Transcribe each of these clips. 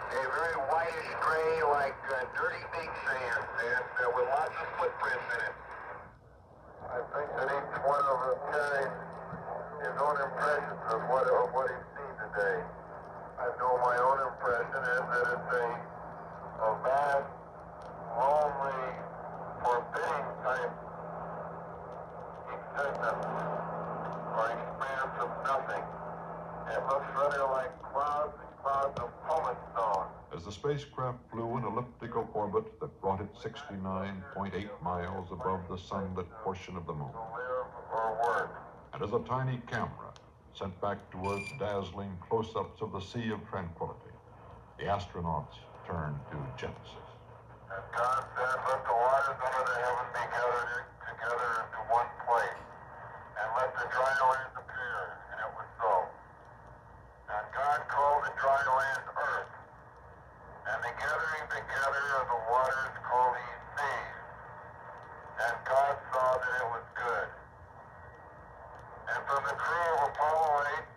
A very whitish gray, like dirty beach sand, and with lots of footprints in it. I think that each one of them carries his own impressions of what he's seen today. I know my own impression is that it's a vast, lonely, forbidding type existence or expanse of nothing. It looks rather like clouds and clouds of pumice stone. As the spacecraft flew an elliptical orbit that brought it 69.8 miles above the sunlit portion of the moon, To live or work. and as a tiny camera sent back to Earth dazzling close-ups of the Sea of Tranquility, the astronauts turned to Genesis. And God said, let the waters under the heaven be gathered together into one place, and let the dry land appear. And it was so. And God called the dry land earth, and the gathering together of the waters called he seas. And God saw that it was good. And from the crew of Apollo 8,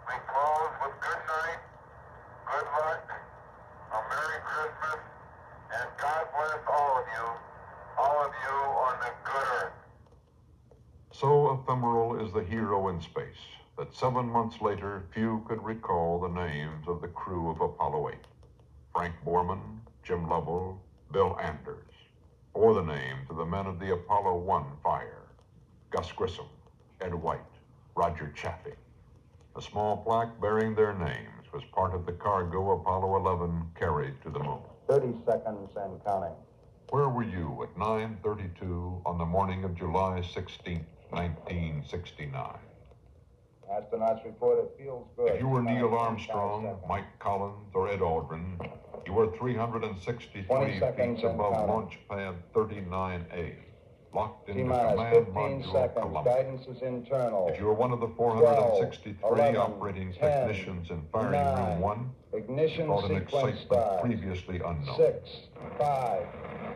we close with good night, good luck, a Merry Christmas, and God bless all of you on the good earth. So ephemeral is the hero in space that 7 months later few could recall the names of the crew of Apollo 8. Frank Borman, Jim Lovell, Bill Anders, or the names of the men of the Apollo 1 fire: Gus Grissom, Ed White, Roger Chaffee. A small plaque bearing their names was part of the cargo Apollo 11 carried to the moon. 30 seconds and counting. Where were you at 9:32 on the morning of July 16, 1969? Astronauts report it feels good. If you were Neil Armstrong, Mike Collins, or Ed Aldrin, you were 363 feet above launch pad 39A, locked into Command 15 Module seconds. Columbia. Guidance is internal. If you were one of the 463 11, operating 10, technicians in firing 9, room 1, ignition you felt an sequence excitement starts. previously unknown. 6, 5,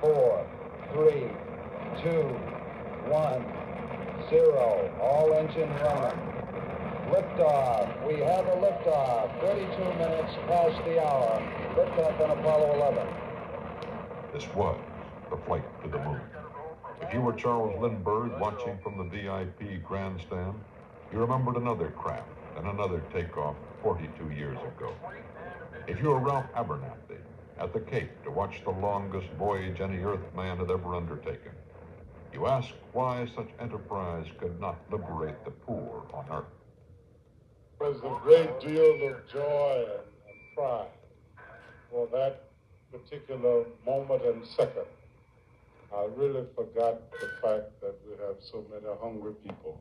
4, 3, 2, 1, 0. All engine running. Liftoff. We have a liftoff. 32 minutes past the hour. Liftoff on Apollo 11. This was the flight to the moon. If you were Charles Lindbergh watching from the VIP grandstand, you remembered another craft and another takeoff 42 years ago. If you were Ralph Abernathy at the Cape to watch the longest voyage any Earthman had ever undertaken, you asked why such enterprise could not liberate the poor on Earth. There was a great deal of joy and pride for that particular moment and second. I really forgot the fact that we have so many hungry people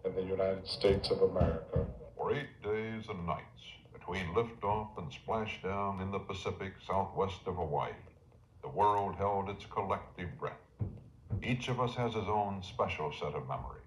in the United States of America. For 8 days and nights, between liftoff and splashdown in the Pacific southwest of Hawaii, the world held its collective breath. Each of us has his own special set of memories.